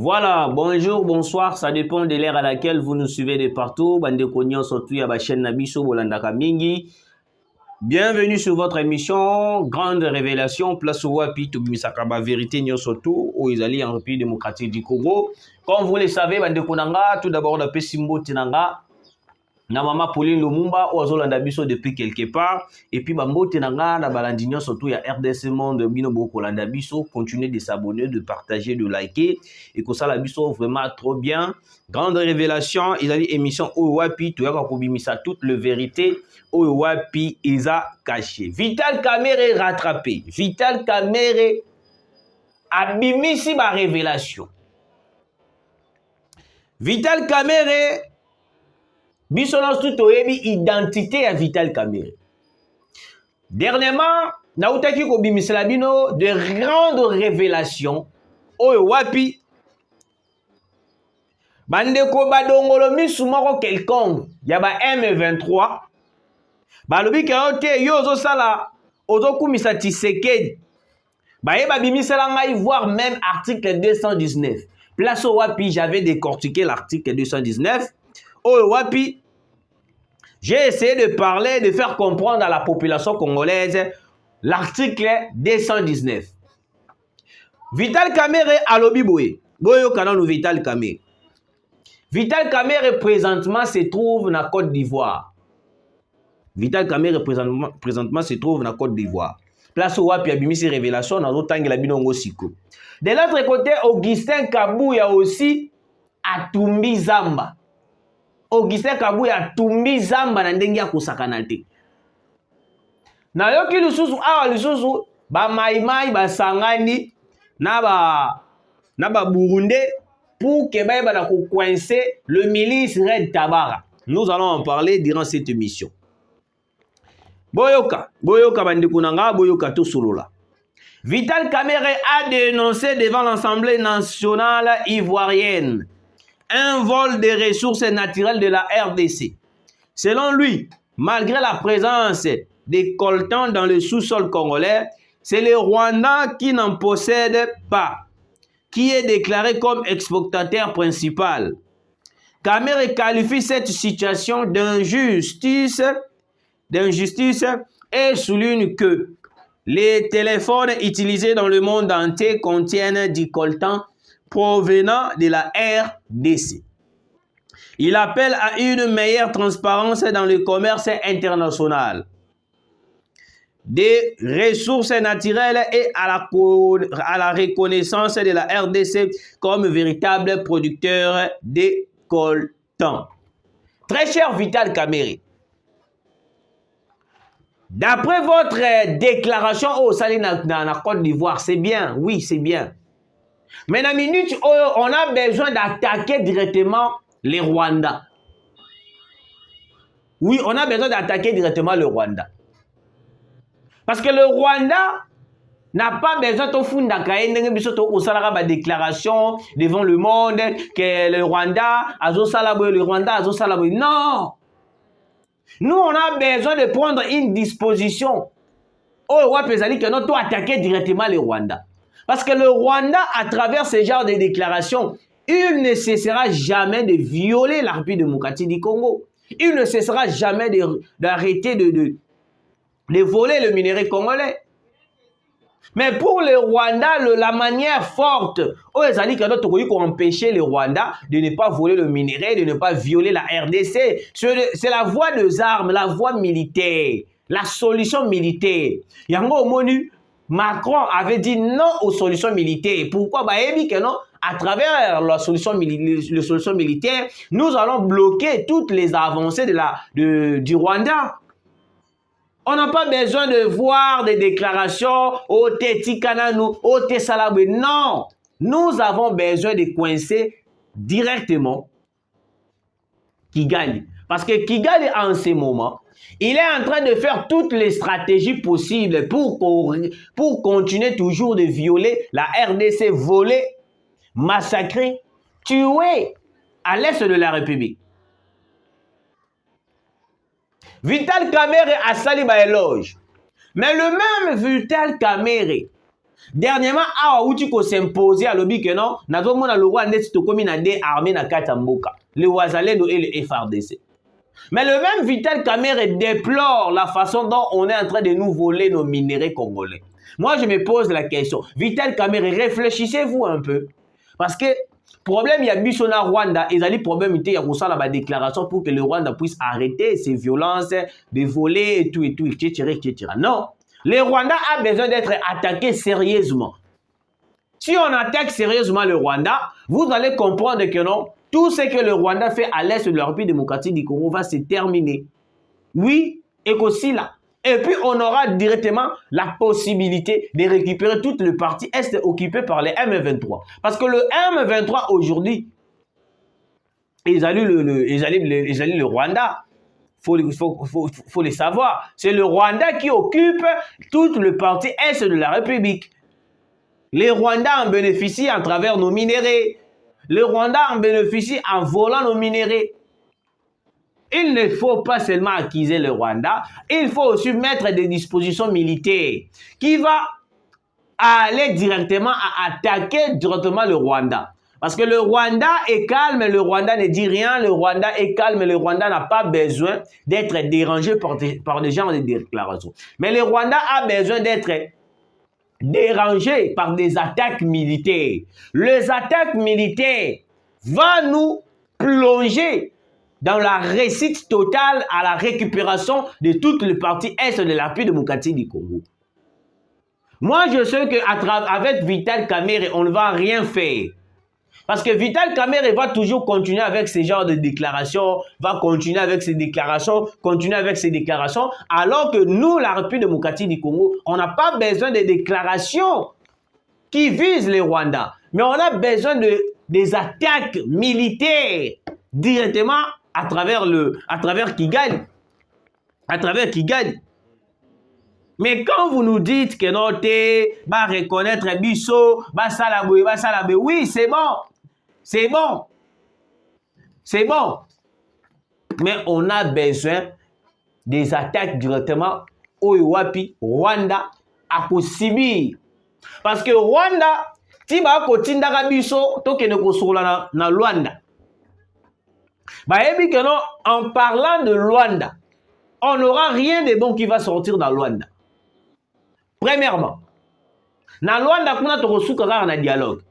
Voilà, bonjour, bonsoir, ça dépend de l'ère à laquelle vous nous suivez de partout. Bande Kognon, surtout à la chaîne Nabiso Bolandaka Mingi. Bienvenue sur votre émission Grande Révélation, place au Wapi, Misakaba Vérité, Nyon surtout, où ils allaient en République démocratique du Congo. Comme vous le savez, Bande Konanga, tout d'abord, on appelle Simbo Tinanga. Na mama Pauline Lumumba ou azolanda biso depuis quelque part et puis bambote nanga na balandinyo surtout ya RDC Monde bino boko landa biso, continuez de s'abonner, de partager, de liker et que ça la biso vraiment trop bien. Grande révélation, ils avaient émission Owapi, tu yaka kobimisa toute la vérité Owapi isa caché. Vital Kamerhe rattrapé. Vital Kamerhe abimisi ba révélation. Vital Kamerhe Bissonos tout oyebi identité à Vital Kamerhe. Dernièrement, nautaki ko bimisela bino de grandes révélations oyo wapi bandeko badongolo misu moko quelconque ya ba M23 balobi ke ote yo ozo sala ozo kumisa Tshisekedi bayeba bimisela ngai voir même article 219 place au wapi j'avais décortiqué l'article 219 oyo wapi j'ai essayé de parler, de faire comprendre à la population congolaise l'article 219. Vital Kamerhe alobi boye. Boyo kanan Vital Kamerhe. Vital Kamerhe présentement se trouve na Côte d'Ivoire. Vital Kamerhe présentement se trouve na Côte d'Ivoire. Place où wapi abimisi révélation na zotangela binongo siko. De l'autre côté, Augustin Kabouya aussi a tumbi Zamba. Augustin Kabouya tumbi Zamba na ndenge ya kosakana te. Na yoki lisusu awa lisusu ba maimai basangani na ba Burundais pour que ba na ko coincer le milice Red Tabara. Nous allons en parler durant cette émission. Boyoka bandikunanga boyoka to solola. Vital Kamerhe a dénoncé devant l'Assemblée nationale ivoirienne un vol des ressources naturelles de la RDC. Selon lui, malgré la présence des coltans dans le sous-sol congolais, c'est le Rwanda qui n'en possède pas, qui est déclaré comme exportateur principal. Kamerhe qualifie cette situation d'injustice et souligne que les téléphones utilisés dans le monde entier contiennent du coltan provenant de la RDC. Il appelle à une meilleure transparence dans le commerce international des ressources naturelles et à la reconnaissance de la RDC comme véritable producteur de coltan. Très cher Vital Kamerhe, d'après votre déclaration au Sali na Côte d'Ivoire, c'est bien, oui, c'est bien. Mais dans la minute, on a besoin d'attaquer directement les Rwandais. Oui, on a besoin d'attaquer directement le Rwanda. Parce que le Rwanda n'a pas besoin de faire une déclaration devant le monde que le Rwanda a non. Nous, on a besoin de prendre une disposition. Oh, ouais, que nous devons attaquer directement le Rwanda. Parce que le Rwanda, à travers ce genre de déclarations, il ne cessera jamais de violer la République démocratique du Congo. Il ne cessera jamais d'arrêter de voler le minerai congolais. Mais pour le Rwanda, la manière forte, nous empêcher le Rwanda de ne pas voler le minerai, de ne pas violer la RDC. C'est la voie des armes, la voie militaire, la solution militaire. Yango Monu, Macron avait dit non aux solutions militaires. Pourquoi? À travers la solution militaire, nous allons bloquer toutes les avancées du Rwanda. On n'a pas besoin de voir des déclarations au Tetikananou, au Tessalabé. Non, nous avons besoin de coincer directement Kigali. Parce que Kigali, en ce moment, il est en train de faire toutes les stratégies possibles pour continuer toujours de violer la RDC, voler, massacrer, tuer à l'est de la République. Vital Kamerhe a sali ba éloge. Mais le même Vital Kamerhe Dernièrement, awa uti ko s'imposer à l'obi que non, nazomona le Rwanda est comme une armée na Katamboka, le Wazalendo et le FRDC. Mais le même Vital Kamerhe déplore la façon dont on est en train de nous voler nos minéraux congolais. Moi, je me pose la question. Vital Kamerhe, réfléchissez-vous un peu. Parce que problème, il y a Bissona Rwanda, et il y a problème, il y a la déclaration pour que le Rwanda puisse arrêter ses violences, de voler et tout, etc., etc. Non. Le Rwanda a besoin d'être attaqué sérieusement. Si on attaque sérieusement le Rwanda, vous allez comprendre que non, tout ce que le Rwanda fait à l'est de la République démocratique du Congo va se terminer. Oui, et qu'aussi là. Et puis on aura directement la possibilité de récupérer toute le partie est occupée par les M23. Parce que le M23 aujourd'hui, ils allument le Rwanda. Faut le savoir. C'est le Rwanda qui occupe toute le partie est de la République. Les Rwandais en bénéficient à travers nos minéraux. Le Rwanda en bénéficie en volant nos minéraux. Il ne faut pas seulement acquiser le Rwanda, il faut aussi mettre des dispositions militaires qui vont aller directement à attaquer directement le Rwanda. Parce que le Rwanda est calme, le Rwanda ne dit rien, le Rwanda est calme, le Rwanda n'a pas besoin d'être dérangé par des genres de déclarations. Mais le Rwanda a besoin d'être dérangé par des attaques militaires. Les attaques militaires vont nous plonger dans la réussite totale à la récupération de toutes les parties est de la République démocratique du Congo. Moi, je sais qu'avec Vital Kamerhe, on ne va rien faire. Parce que Vital Kamerhe va toujours continuer avec ce genre de déclarations, va continuer avec ses déclarations, alors que nous, la République démocratique du Congo, on n'a pas besoin de déclarations qui visent les Rwandais, mais on a besoin des attaques militaires directement à travers Kigali. Mais quand vous nous dites que non, va reconnaître Bisso, va salaboué, oui, c'est bon. C'est bon. Mais on a besoin des attaques directement au Iwapi, Rwanda, à Kosibi. Parce que Rwanda, si va kotinda Bisso, to ke ne kosola na Rwanda. En parlant de Rwanda, on n'aura rien de bon qui va sortir dans Rwanda. Premièrement, dans Rwanda, on a reçu un dialogue.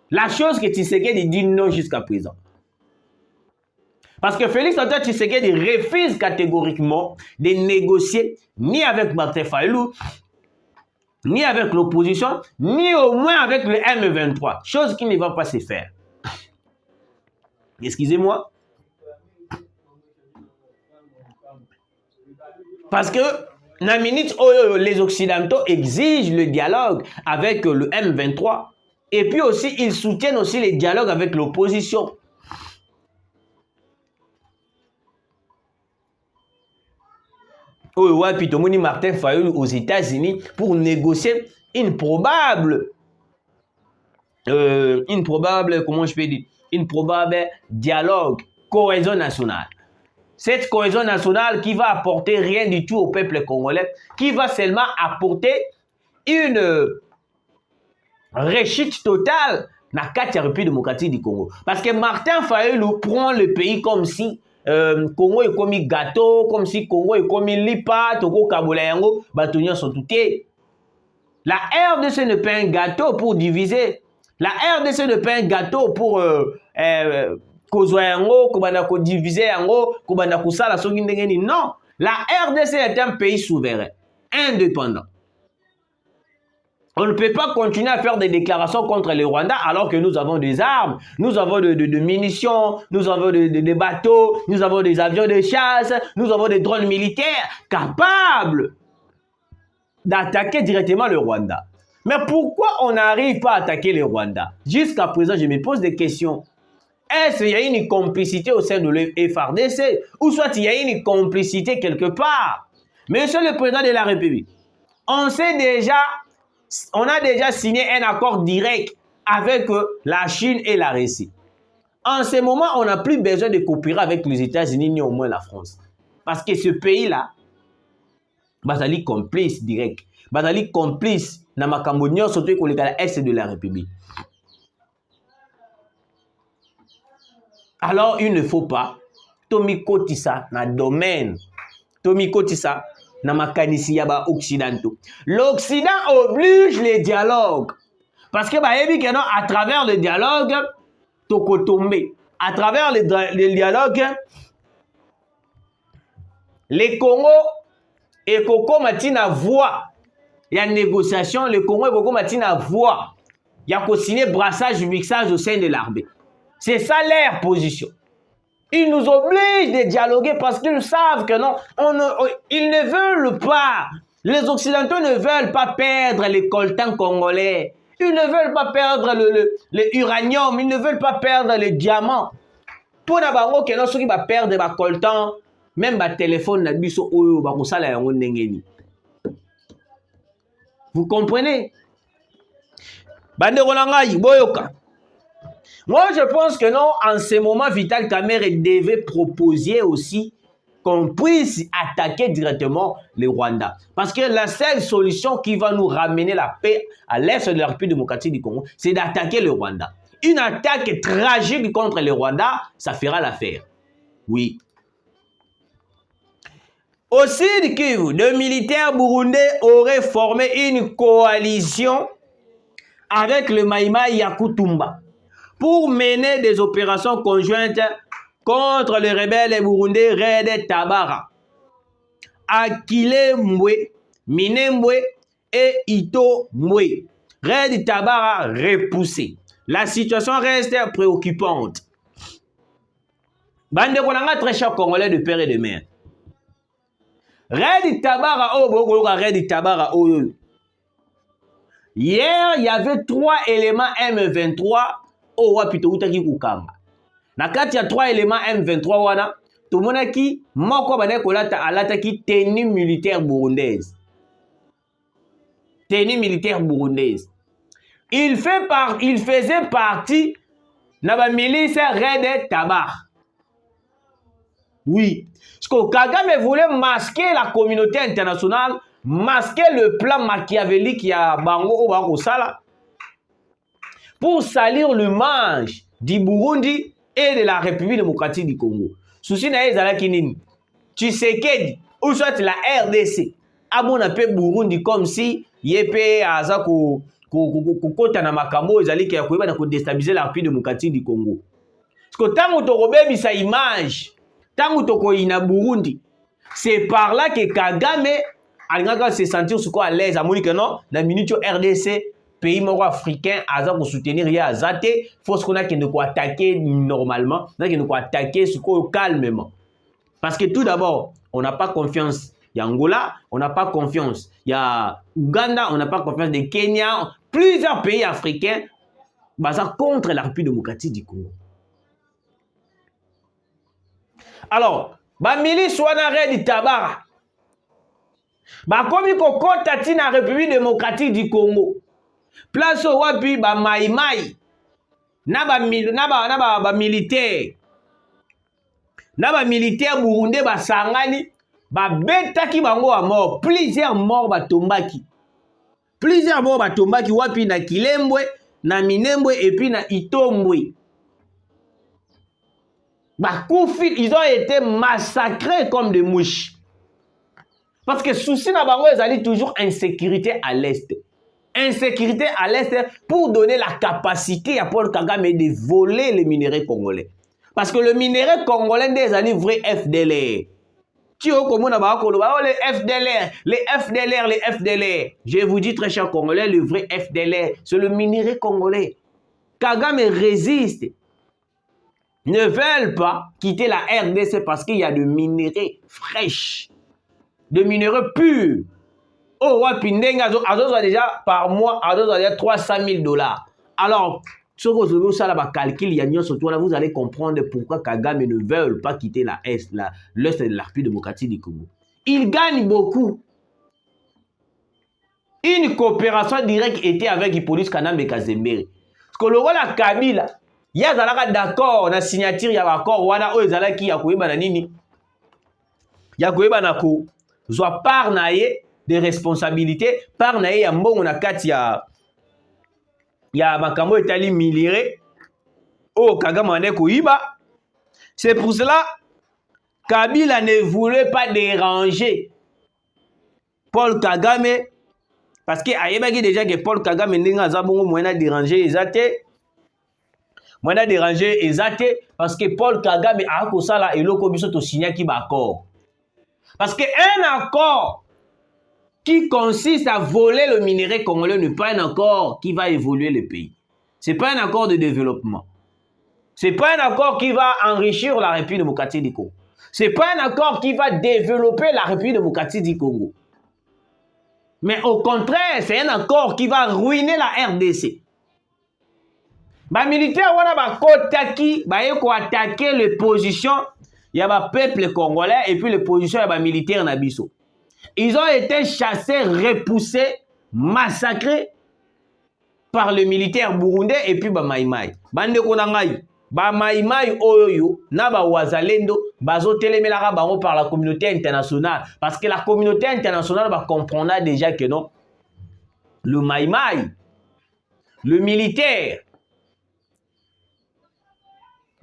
La chose que Tshisekedi dit non jusqu'à présent. Parce que Félix Antoine Tshisekedi refuse catégoriquement de négocier ni avec Martin Fayulu, ni avec l'opposition, ni au moins avec le M23. Chose qui ne va pas se faire. Excusez-moi. Parce que la minute où les Occidentaux exigent le dialogue avec le M23, et puis aussi ils soutiennent aussi les dialogues avec l'opposition. Oui, puis Tomoni Martin Fayulu aux États-Unis pour négocier une probable, comment je peux dire, une probable dialogue, cohésion nationale. Cette cohésion nationale qui va apporter rien du tout au peuple congolais, qui va seulement apporter une réussite totale dans la République démocratique du Congo. Parce que Martin Fayulu prend le pays comme si Congo est comme un gâteau, comme si Congo est comme un lipa, Togo Kabulayango, Batounia sont tout. La RDC n'est pas un gâteau pour diviser. La RDC n'est pas un gâteau pour diviser. Non, la RDC est un pays souverain, indépendant. On ne peut pas continuer à faire des déclarations contre le Rwanda alors que nous avons des armes, nous avons de munitions, nous avons des bateaux, nous avons des avions de chasse, nous avons des drones militaires capables d'attaquer directement le Rwanda. Mais pourquoi on n'arrive pas à attaquer le Rwanda? Jusqu'à présent, je me pose des questions. Est-ce qu'il y a une complicité au sein de l'FRDC ou soit il y a une complicité quelque part? Monsieur le Président de la République, on a déjà signé un accord direct avec la Chine et la Russie. En ce moment, on n'a plus besoin de coopérer avec les États-Unis ni au moins la France. Parce que ce pays-là, c'est complice direct. bazali complice na makambo nyonso to ekoleka na est de la République. Alors il ne faut pas tomi kotisa na domaine, tomi kotisa na makanisi ya ba occidentaux. L'Occident oblige les dialogues parce que bayebi que non, à travers le dialogue tokotombe, à travers le dialogue les Congo et Koko Matina voix, il y a une négociation, le Congo et Koko Matina voix, il y a co-signé brassage, mixage au sein de l'armée. C'est ça leur position. Ils nous obligent de dialoguer parce qu'ils savent que non, ils ne veulent pas, les Occidentaux ne veulent pas perdre les coltans congolais, ils ne veulent pas perdre le uranium, ils ne veulent pas perdre le diamant. Pour n'abango que non, ceux qui va perdre les coltans, même le téléphone n'a biso oyo ba kusala yango ndengeni. Vous comprenez? Bande Rolangai, boyoka. Moi, je pense que non, en ce moment, Vital Kamerhe devait proposer aussi qu'on puisse attaquer directement le Rwanda. Parce que la seule solution qui va nous ramener la paix à l'est de la République démocratique du Congo, c'est d'attaquer le Rwanda. Une attaque tragique contre le Rwanda, ça fera l'affaire. Oui. Au Sud Kivu, de militaires burundais auraient formé une coalition avec le Maïmaï Yakutumba pour mener des opérations conjointes contre les rebelles burundais Red Tabara, Akile Mbwe, Minembwe et Ito Mbwe. Red Tabara repoussé. La situation reste préoccupante. Bande Konanga très cher Congolais de père et de mère. Red Tabara, Red Tabara, hier, il y avait 3 éléments M23 au Wapito Utaki Kukamba. Na kati ya 3 éléments M23 wana, tout le monde qui moko bane kolata alata ki tenue militaire burundaise. Tenue militaire burundaise. Il faisait partie de la milice Red Tabara. Oui. Parce que Kagame voulait masquer la communauté internationale, masquer le plan machiavélique qui a Bango au Sala pour salir l'image du Burundi et de la République démocratique du Congo. Souci na ezala kinini. Tshisekedi ou soit la RDC a mon appel Burundi comme si yepé aza ko kota na makambo ezali ki ya koyeba na ko déstabiliser la République démocratique du Congo. Parce que tant to robebisa image tant que ina Burundi, c'est par là que Kagame a se sentir à l'aise à Monique non, la minute RDC, pays moro africain, à pour soutenir ya azate, faut qu'on a qui ne quoi attaquer normalement, on a qui ne quoi attaquer ce qu'on calmement. Parce que tout d'abord, on n'a pas confiance. Il y a Angola, on n'a pas confiance. Il y a Ouganda, on n'a pas confiance. De Kenya, plusieurs pays africains basés contre la République démocratique du Congo. Alors, ba milice wana Red Tabara. Ba komi kokota tina République démocratique du Congo. Place au wapi ba maïmaï. Na ba militaire. Na ba militaire burundais ba sangani ba betaki bango a mort. Plusieurs morts ba tombaki. Plusieurs morts ba tombaki wapi na Kilembwe, na Minembwe et puis na Itombwe. Ils ont été massacrés comme des mouches. Parce que souci na bango ezali toujours insécurité à l'est. Insécurité à l'est pour donner la capacité à Paul Kagame de voler les minéraux congolais. Parce que le minerai congolais est vrai FDLR. Les FDLR. Je vous dis très cher Congolais, le vrai FDLR, c'est le minerai congolais. Kagame résiste. Ne veulent pas quitter la RDC parce qu'il y a de minerais fraîches, de minerais purs. Oh, Wapindenga, déjà par mois, déjà 300 000 $. Alors, si vous vous allez comprendre pourquoi Kagame ne veut pas quitter l'Est de la République démocratique du Congo. Il gagne beaucoup. Une coopération directe était avec Hippolyte Kanambe Kazembere. Parce que le roi Kabila, il y a d'accord, on a signature, il y a accord, wana ozala ki ya koyeba na nini. Ya koyeba na ko zwa par na ye de responsabilité par na ya mbongo na kati ya makambo etali milire o Kagame ane koyiba. C'est pour cela Kabila ne voulait pas déranger Paul Kagame parce que ayebaki déjà que Paul Kagame ndinga za bongo moyen déranger ezate parce que Paul Kagame a kosala eloko biso to signaki ba accord. Parce que un accord qui consiste à voler le minerai congolais n'est pas un accord qui va évoluer le pays. C'est pas un accord de développement. C'est pas un accord qui va enrichir la République démocratique du Congo. C'est pas un accord qui va développer la République démocratique du Congo. Mais au contraire, c'est un accord qui va ruiner la RDC. Les militaires vont attaquer les positions du peuple congolais et puis les positions des militaires nabiso. Ils ont été chassés, repoussés, massacrés par les militaires burundais et puis Maïmaï. Bande konangai, Maïmaï oyo na ba wazalendo bazo telemelaka bango par la communauté internationale parce que la communauté internationale va comprendre déjà que non, le Maïmaï, le militaire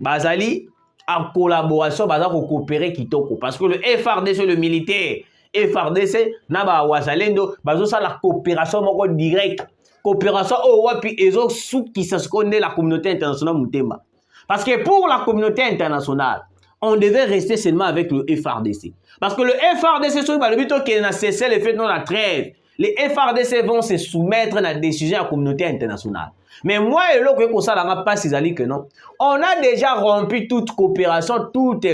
bazali en collaboration, baza ko coopérer kitoko parce que le FRDC, le militaire FRDC na ba wazalendo bazo sa la coopération moko direct, coopération o wapi ezo sou qui s'asconde la communauté internationale mutema. Parce que pour la communauté internationale, on devait rester seulement avec le FRDC. Parce que le FRDC, le but qui a cessé le fait de la trêve, les FRDC vont se soumettre à la décision de la communauté internationale. Mais moi et l'autre, que non, on a déjà rompu toute coopération, toute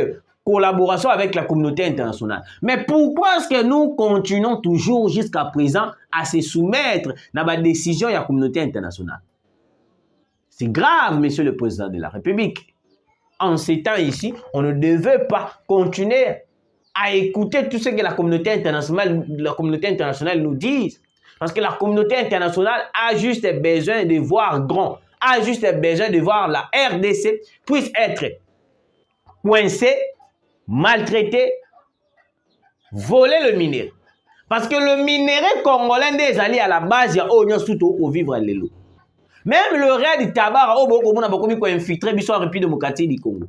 collaboration avec la communauté internationale. Mais pourquoi est-ce que nous continuons toujours jusqu'à présent à se soumettre à la décision de la communauté internationale? C'est grave, monsieur le président de la République. En ces temps ici, on ne devait pas continuer à écouter tout ce que la communauté internationale nous dit. Parce que la communauté internationale a juste besoin de voir grand, a juste besoin de voir la RDC puisse être coincée, maltraitée, voler le minerai. Parce que le minerai congolais des alliés à la base, il y a oignon surtout au vivre à l'élo. Même le raid du tabac, on a infiltré la République démocratique du Congo.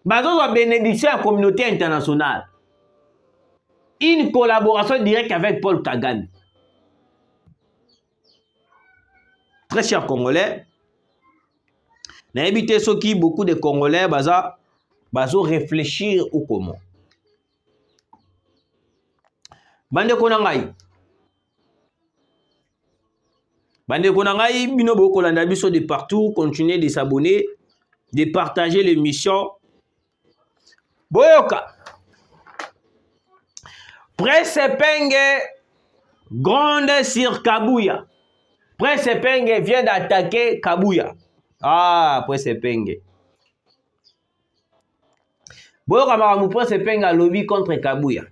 Bazo a bénéficié à la communauté internationale. Une collaboration directe avec Paul Kagame. Très chers Congolais, n'a évité ce qui beaucoup de Congolais bazo réfléchir au comment. Bande konangai. Bande konangai, bino boko landa biso de partout, continuez de s'abonner, de partager l'émission. Boyoka. Presse Penge gronde sur Kabuya. Presse Penge vient d'attaquer Kabuya. Ah, Presse Penge. Boyoka maramu Presse Penge a lobby contre Kabuya.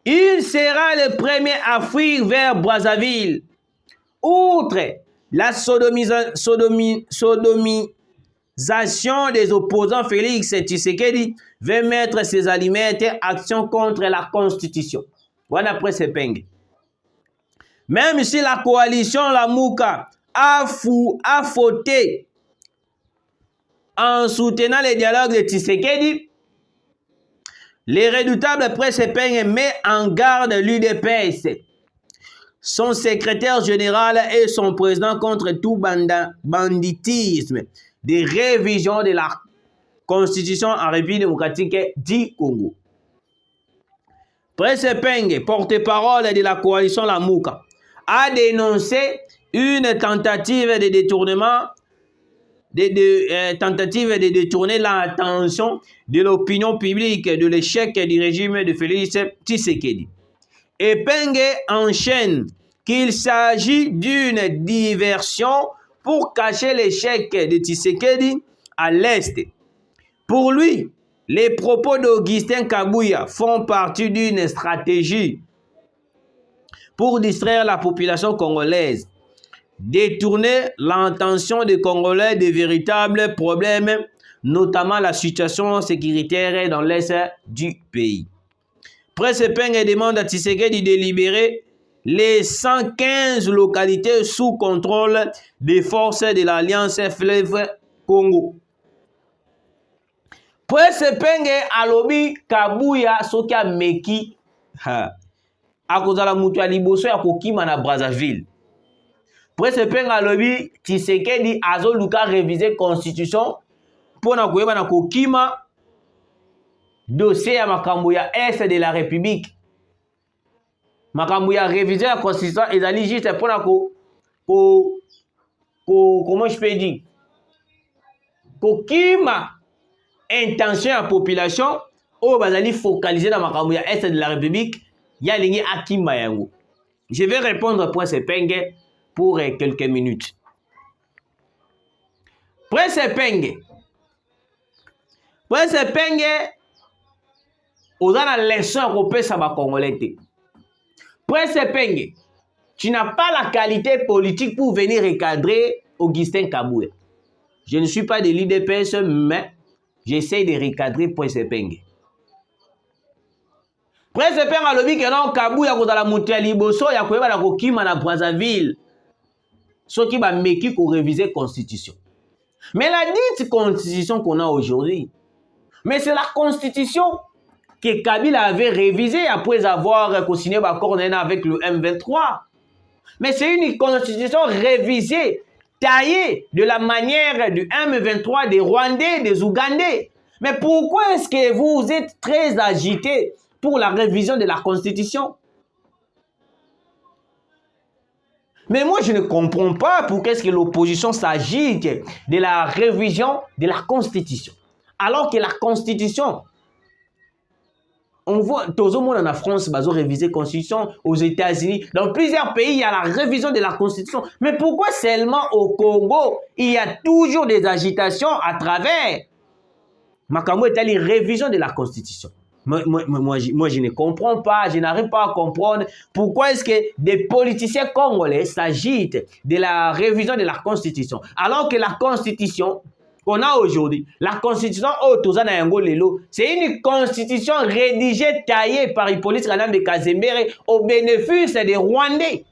Il sera le premier à fuir vers Brazzaville. Outre la sodomisation des opposants, Félix Tshisekedi veut mettre ses aliments en action contre la Constitution. Voilà après ce ping. Même si la coalition Lamuka a fauté en soutenant les dialogues de Tshisekedi, les redoutables presse Peng met en garde l'UDPS, son secrétaire général et son président contre tout banditisme, des révisions de la Constitution en République démocratique du Congo. Presse Peng, porte-parole de la coalition Lamuka, a dénoncé une tentative de détournement tentative de détourner l'attention de l'opinion publique de l'échec du régime de Félix Tshisekedi. Et Penge enchaîne qu'il s'agit d'une diversion pour cacher l'échec de Tshisekedi à l'Est. Pour lui, les propos d'Augustin Kabuya font partie d'une stratégie pour distraire la population congolaise, détourner l'attention des Congolais des véritables problèmes, notamment la situation sécuritaire dans l'est du pays. Presse Penge demande à Tshisekedi de libérer les 115 localités sous contrôle des forces de l'Alliance Fleuve Congo. Presse Penge alobi Kabuya soki ameki akozala mutu ya liboso ya kokima na Brazzaville. Presse Penge alobi Tshisekedi azoluka réviser constitution pona koyeba na kokima dossier ya makambo ya Est de la République. Makambo ya réviser la constitution ezali juste pona comment je peux dire kokima intention ya population oyo bazali focaliser na makambo ya Est de la République ya lingi akima yango. Je vais répondre à Presse Penge pour quelques minutes. Presse Penge oza na leçon ya kopesa ba Congolais te. Presse Penge, tu n'as pas la qualité politique pour venir recadrer Augustin Kabuya. Je ne suis pas de l'IDPS, mais j'essaie de recadrer Presse Penge. Presse Penge alobi ke non Kabuya kozala mutu ya liboso ya koyeba na kokima na Brazzaville. Soki ba meki ko réviser constitution. Mais la dite constitution qu'on a aujourd'hui, mais c'est la constitution que Kabila avait révisée après avoir co-signé un accord avec le M23. Mais c'est une constitution révisée, taillée de la manière du M23, des Rwandais, des Ougandais. Mais pourquoi est-ce que vous êtes très agité pour la révision de la constitution? Mais moi, je ne comprends pas pourquoi est-ce que l'opposition s'agite de la révision de la Constitution. Alors que la Constitution, on voit, tout le monde en France, ils ont révisé la Constitution, aux États-Unis, dans plusieurs pays, il y a la révision de la Constitution. Mais pourquoi seulement au Congo, il y a toujours des agitations à travers Makambo est la révision de la Constitution? Moi, je ne comprends pas, je n'arrive pas à comprendre pourquoi est-ce que des politiciens congolais s'agitent de la révision de la Constitution. Alors que la Constitution qu'on a aujourd'hui, la Constitution Otozana Yango Lelo, c'est une Constitution rédigée, taillée par Hippolyte Kanambe Kazembere au bénéfice des Rwandais.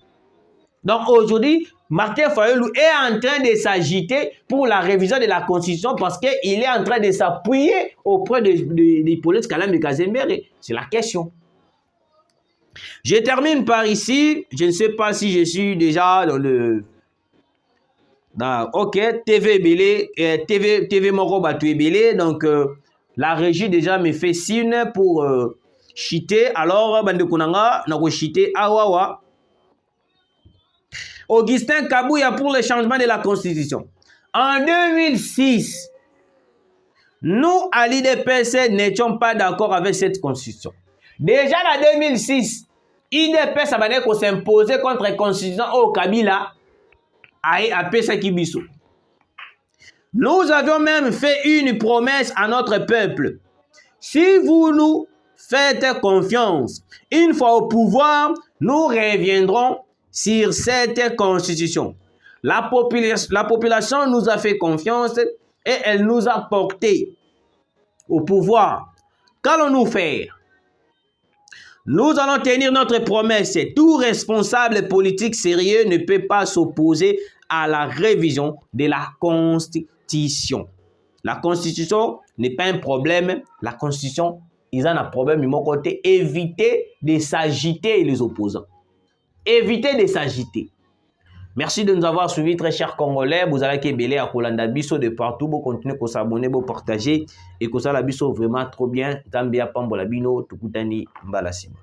Donc aujourd'hui, Martin Fayulu est en train de s'agiter pour la révision de la Constitution parce qu'il est en train de s'appuyer auprès d'Hippolyte Kanambe Kazembere. C'est la question. Je termine par ici. Je ne sais pas si je suis déjà dans le... ok, TV Belé, TV Moro Batou Belé. Donc, la régie déjà me fait signe pour chiter. Alors, Bande Konanga, n'a pas chité Awawa. Augustin Kabuya pour le changement de la Constitution. En 2006, nous, à l'IDPS, n'étions pas d'accord avec cette Constitution. Déjà en 2006, l'IDPS a s'imposer contre la Constitution au Kabila à Pesa Kibiso. Nous avions même fait une promesse à notre peuple. Si vous nous faites confiance, une fois au pouvoir, nous reviendrons sur cette constitution. La population nous a fait confiance et elle nous a porté au pouvoir. Qu'allons-nous faire? Nous allons tenir notre promesse. Tout responsable politique sérieux ne peut pas s'opposer à la révision de la Constitution. La Constitution n'est pas un problème. La Constitution, ils ont un problème de mon côté. Éviter de s'agiter les opposants. Évitez de s'agiter. Merci de nous avoir suivis, très chers Congolais. Vous allez Kébélé à Kolanda Bisso de partout. Vous continuez à s'abonner, vous partager. Et que ça, la Bisso vraiment trop bien. Zambia Pambola Bino, Tukutani, Mbalasima.